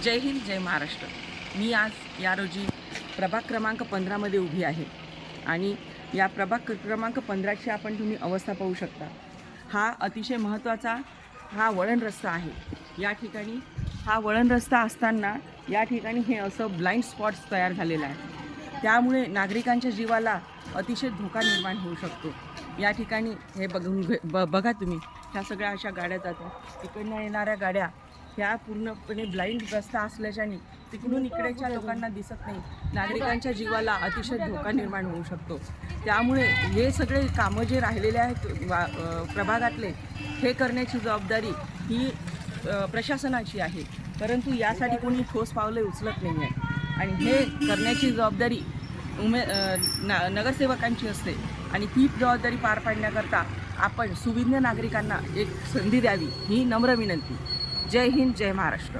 जय हिंद, जय महाराष्ट्र। मी आज या रोजी प्रभाग क्रमांक 15मध्ये उभी आहे आणि या प्रभाग क्रमांक 15ची तुम्ही अवस्था पाहू शकता। हा अतिशय महत्त्वाचा वळण रस्ता आहे। या ठिकाणी हा वळण रस्ता असताना या ठिकाणी हे असं ब्लाइंड स्पॉट्स तयार झालेला आहे। त्यामुळे नागरिकांच्या जीवाला अतिशय धोका निर्माण होऊ शकतो। या ठिकाणी हे बघा तुम्ही, ह्या सगळ्या अशा गाड्या जातात, तिकडनं येणाऱ्या गाड्या ह्या पूर्णपणे ब्लाइंड रस्ता असल्याच्याने तिकडून इकडेच्या लोकांना दिसत नाही। नागरिकांच्या जीवाला अतिशय धोका निर्माण होऊ शकतो। त्यामुळे हे सगळे कामं जे राहिलेले आहेत प्रभागातले, हे करण्याची जबाबदारी ही प्रशासनाची आहे, परंतु यासाठी कोणी ठोस पावले उचलत नाही आहे आणि हे करण्याची जबाबदारी नगरसेवकांची असते आणि ती जबाबदारी पार पाडण्याकरता आपण सुविज्ञ नागरिकांना एक संधी द्यावी ही नम्र विनंती। जय हिंद, जय महाराष्ट्र।